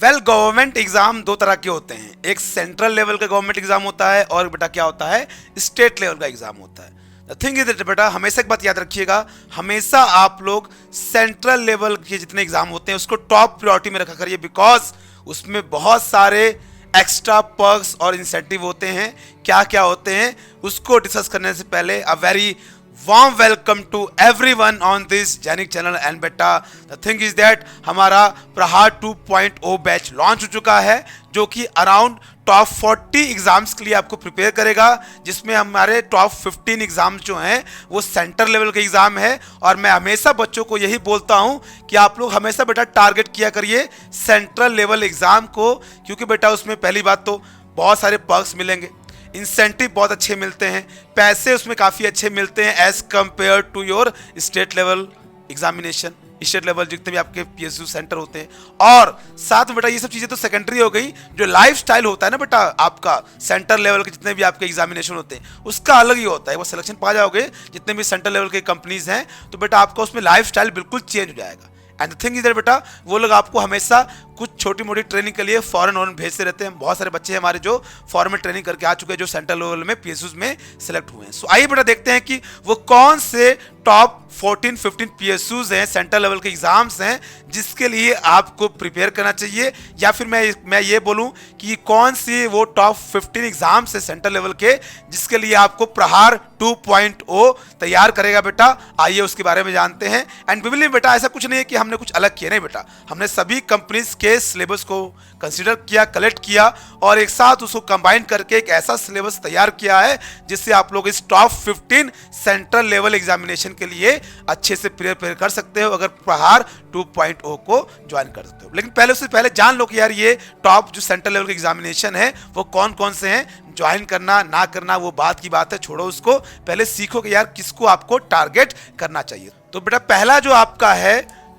Well government exam दो तरह के होते हैं, एक सेंट्रल लेवल का गवर्नमेंट एग्जाम होता है और बेटा क्या होता है, स्टेट लेवल का एग्जाम होता है। द थिंग इज बेटा हमेशा एक बात याद रखिएगा, हमेशा आप लोग सेंट्रल लेवल के जितने एग्जाम होते हैं उसको टॉप प्रायोरिटी में रखा करिए, बिकॉज उसमें बहुत सारे एक्स्ट्रा पर्क्स और इंसेंटिव होते हैं। क्या क्या होते हैं उसको डिस्कस करने से पहले a very warm welcome to everyone on this जैनिक चैनल। एंड बेटा द थिंग इज दैट हमारा प्रहार 2.0 बैच लॉन्च हो चुका है, जो कि अराउंड टॉप 40 एग्जाम्स के लिए आपको प्रिपेयर करेगा, जिसमें हमारे टॉप 15 एग्जाम्स जो हैं वो सेंटर लेवल के एग्जाम है। और मैं हमेशा बच्चों को यही बोलता हूं कि आप लोग हमेशा बेटा टारगेट किया करिए सेंट्रल लेवल एग्जाम को, क्योंकि बेटा उसमें पहली बात तो बहुत सारे पर्क्स मिलेंगे, इंसेंटिव बहुत अच्छे मिलते हैं, पैसे उसमें काफ़ी अच्छे मिलते हैं as compare to your state level examination, state level जितने भी आपके पीएसयू सेंटर होते हैं। और साथ में बेटा ये सब चीज़ें तो सेकेंडरी हो गई, जो लाइफ स्टाइल होता है ना बेटा आपका सेंटर लेवल के जितने भी आपके एग्जामिनेशन होते हैं उसका अलग ही होता है। वो सिलेक्शन पा जाओगे जितने भी सेंटर लेवल के कंपनीज हैं तो बेटा आपका उसमें लाइफ स्टाइल बिल्कुल चेंज हो जाएगा। And the thing is that बेटा वो लोग आपको हमेशा कुछ छोटी मोटी ट्रेनिंग के लिए फॉरेन भेजते रहते हैं। बहुत सारे बच्चे हमारे जो फॉरेन में ट्रेनिंग करके आ चुके हैं, जो सेंट्रल लेवल में पीएसयूज में सिलेक्ट हुए हैं। सो आइए बेटा देखते हैं कि वो कौन से टॉप 14-15 पीएसयूज हैं, सेंट्रल लेवल के एग्जाम्स हैं जिसके लिए आपको प्रिपेयर करना चाहिए, या फिर मैं ये बोलूं कि कौन सी वो टॉप 15 एग्जाम्स है सेंट्रल लेवल के जिसके लिए आपको प्रहार 2.0 तैयार करेगा। बेटा आइए उसके बारे में जानते हैं। एंड बिलीव बेटा ऐसा कुछ नहीं है कि हमने कुछ अलग किया, नहीं बेटा हमने सभी कंपनीज के सिलेबस को कंसीडर किया, कलेक्ट किया और एक साथ उसको कंबाइन करके एक ऐसा सिलेबस तैयार किया है जिससे आप लोग इस टॉप 15 सेंट्रल लेवल एग्जामिनेशन के लिए अच्छे से प्रिपेयर कर सकते हो अगर प्रहार 2.0 को ज्वाइन कर सकते हो। लेकिन पहले उससे पहले जान लो कि यार ये टॉप जो सेंट्रल लेवल के एग्जामिनेशन है वो कौन कौन से हैं, ज्वाइन करना ना करना वो बात की बात है, छोड़ो उसको, पहले सीखो कि यार किसको आपको टारगेट करना चाहिए। तो बेटा पहला जो आपका है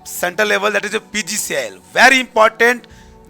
central level that is PGCL, very important,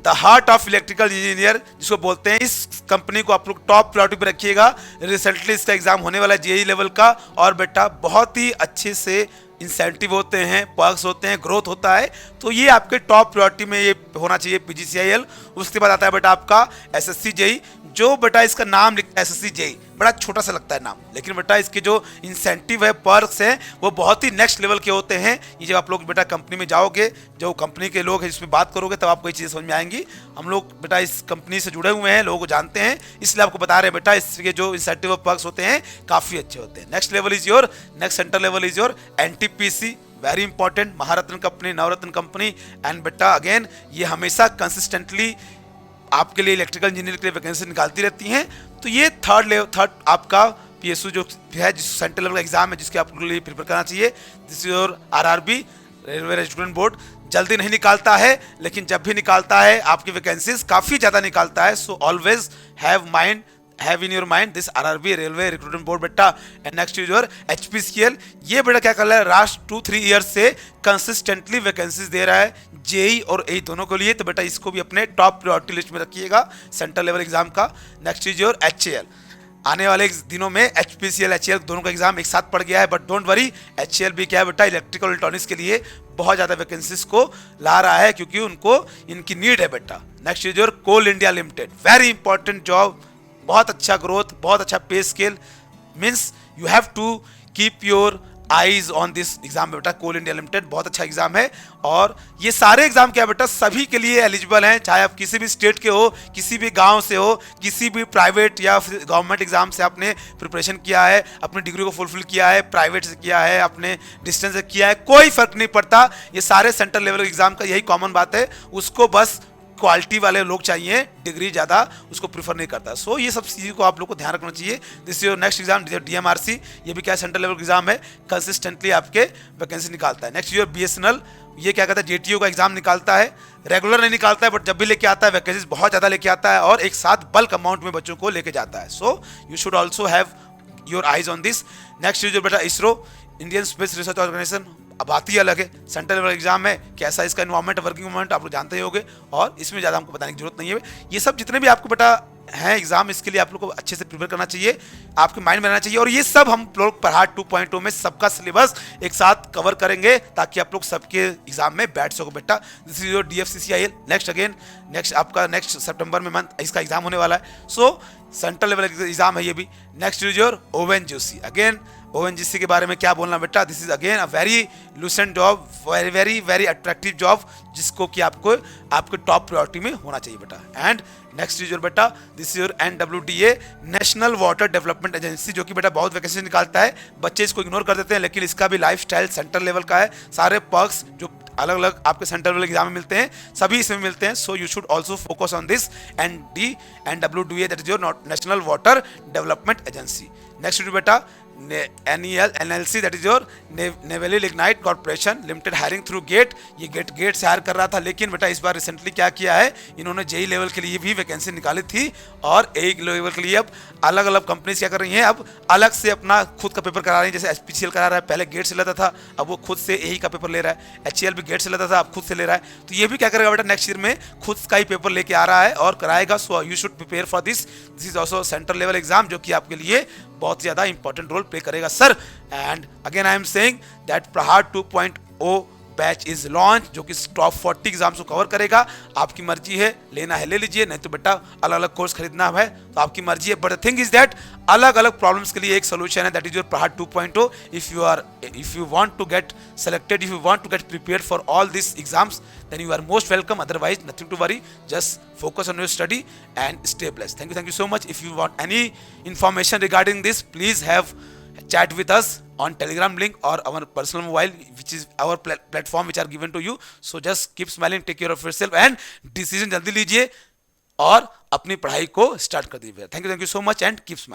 the heart of electrical engineer जिसको बोलते हैं। इस कंपनी को आप लोग टॉप प्रायोरिटी पे रखिएगा। रिसेंटली इसका एग्जाम होने वाला है जेईई लेवल का, और बेटा बहुत ही अच्छे से इंसेंटिव होते हैं, पर्क्स होते हैं, ग्रोथ होता है, तो ये आपके टॉप प्रायोरिटी में ये होना चाहिए पीजीसीएल। उसके बाद आता है बेटा आपका एसएससी जेईई, जो बेटा इसका नाम लिखता है एसएससी जेईई, बड़ा छोटा सा लगता है नाम, लेकिन बेटा इसके जो इंसेंटिव है, पर्क्स हैं, वो बहुत ही नेक्स्ट लेवल के होते हैं। ये जब आप लोग बेटा कंपनी में जाओगे, जो कंपनी के लोग हैं जिसमें बात करोगे तब आपको ये चीज़ें समझ में आएंगी। हम लोग बेटा इस कंपनी से जुड़े हुए हैं, लोगों को जानते हैं, इसलिए आपको बता रहे हैं बेटा इसके जो इंसेंटिव और पर्क्स होते हैं काफ़ी अच्छे होते हैं। Next level is your, next centre level is your NTPC, very important, Maharatna company, Navratna company. And बेटा अगेन ये हमेशा कंसिस्टेंटली आपके लिए इलेक्ट्रिकल इंजीनियर के लिए वैकेंसी निकालती रहती हैं। तो ये थर्ड आपका पीएसयू जो है, जिस सेंट्रल लेवल का एग्जाम है जिसके आपको लिए प्रिपेयर करना चाहिए, this is your RRB, railway recruitment board. जल्दी नहीं निकालता है, लेकिन जब भी निकालता है आपकी वैकेंसीज काफ़ी ज़्यादा निकालता है। So always have in your mind this RRB, railway recruitment board बेटा। And next is your HPCL, ये बेटा क्या कर रहा है, लास्ट 2-3 ईयर्स से कंसिस्टेंटली वैकेंसीज दे रहा है जेई और ए दोनों के लिए, तो बेटा इसको भी अपने टॉप प्रायोरिटी लिस्ट में रखिएगा सेंट्रल लेवल एग्जाम का। नेक्स्ट इज योर एचएएल, आने वाले दिनों में एचपीसीएल एचएएल दोनों का एग्जाम एक साथ पड़ गया है, बट डोंट वरी, एचएएल भी क्या है बेटा इलेक्ट्रिकल इलेक्ट्रॉनिक्स के लिए बहुत ज़्यादा वैकेंसीज को ला रहा है, क्योंकि उनको इनकी नीड है बेटा। Next is your Coal India Limited, very important job, बहुत अच्छा ग्रोथ, बहुत अच्छा pay scale, means you have to keep your eyes on this exam बेटा। कोल इंडिया लिमिटेड बहुत अच्छा एग्जाम है, और ये सारे एग्जाम क्या बेटा सभी के लिए एलिजिबल हैं, चाहे आप किसी भी स्टेट के हो, किसी भी गांव से हो, किसी भी प्राइवेट या फिर गवर्नमेंट एग्जाम से आपने प्रिपरेशन किया है, अपनी डिग्री को फुलफिल किया है, प्राइवेट से किया है, अपने डिस्टेंस से किया है, कोई फर्क नहीं पड़ता। ये सारे सेंट्रल लेवल एग्जाम का यही कॉमन बात है, उसको बस क्वालिटी वाले लोग चाहिए, डिग्री ज़्यादा उसको प्रीफर नहीं करता। सो ये सब चीज़ों को आप लोग को ध्यान रखना चाहिए। This your next exam DMRC, ये भी क्या सेंट्रल लेवल एग्जाम है, कंसिस्टेंटली आपके वैकेंसी निकालता है। नेक्स्ट योर बीएसएनएल, ये क्या कहता है जेटीओ का एग्जाम निकालता है, रेगुलर नहीं निकालता है, बट जब भी लेके आता है वैकेंसीज बहुत ज़्यादा लेके आता है और एक साथ बल्क अमाउंट में बच्चों को लेके जाता है। So you should also have your eyes on this. Next is बेटा ISRO, Indian space research organisation, अब बात ही अलग है, सेंट्रल लेवल एग्जाम है, कैसा इसका एनवायरमेंट, वर्किंग एनवायरमेंट आप लोग जानते ही होंगे, और इसमें ज़्यादा हमको बताने की जरूरत नहीं है। ये सब जितने भी आपको बेटा हैं एग्जाम, इसके लिए आप लोग को अच्छे से प्रिपेयर करना चाहिए, आपके माइंड में रहना चाहिए। और ये सब हम लोग पढ़ाट 2.0 में सबका सिलेबस एक साथ कवर करेंगे ताकि आप लोग सबके एग्जाम में बैठ सको बेटा। This is your DFCCIL। Next आपका नेक्स्ट सितंबर में मंथ इसका एग्जाम होने वाला है। सो सेंट्रल लेवल एग्जाम है ये भी। Next is your ONGC। Again ONGC के बारे में क्या बोलना बेटा, this is again a very Lucent job, very very very attractive job, जिसको कि आपको आपके टॉप प्रायोरिटी में होना चाहिए बेटा। एंड नेक्स्ट इज योर बेटा, this is your NWDA, national water development agency, जो कि बेटा बहुत वैकेंसी निकालता है। बच्चे इसको इग्नोर कर देते हैं, लेकिन इसका भी लाइफ स्टाइल सेंट्रल लेवल का है। सारे पर्क्स जो अलग अलग आपके सेंट्रल लेवल एग्जाम में मिलते हैं सभी इसमें मिलते हैं। So you should also focus on this NWDA, that is your national water development agency. Next बेटा NLC, that is your Neyveli lignite corporation limited, hiring through GATE. ये गेट से हायर कर रहा था, लेकिन बेटा इस बार रिसेंटली क्या किया है, इन्होंने JEE लेवल के लिए भी वैकेंसी निकाली थी और AE लेवल के लिए अब अलग अलग कंपनीज क्या कर रही हैं, अब अलग से अपना खुद का पेपर करा रही हैं। जैसे HPCL करा रहा है, पहले गेट से लेता था, अब वो खुद से AE का पेपर ले रहा है। HCL भी गेट से लेता था, अब खुद से ले रहा है। तो ये भी क्या करेगा बेटा, नेक्स्ट ईयर में खुद का ही पेपर लेके आ रहा है और कराएगा। सो you should prepare for this is also central level exam, जो कि आपके लिए बहुत ज़्यादा इंपॉर्टेंट रोल प्ले करेगा sir. And again I am saying that प्रहार 2.0 बैच इज लॉन्च, जो कि टॉप 40 एग्जाम्स को कवर करेगा। आपकी मर्जी है, लेना है ले लीजिए, नहीं तो बेटा अलग अलग कोर्स खरीदना है तो आपकी मर्जी है। But the thing is that अलग अलग प्रॉब्लम्स के लिए एक सोल्यूशन है, that is your Prahar 2.0। If you want to get selected, if you want to get prepared for all these exams, then you are most welcome. Otherwise nothing to worry, just focus on your study and stay blessed. Thank you so much. If you want any information regarding this, please have chat with us on Telegram link or our personal mobile, which is our platform which are given to you. So just keep smiling, take care of yourself and decision जल्दी लीजिए और अपनी पढ़ाई को start कर दीजिए। Thank you so much and keep smiling.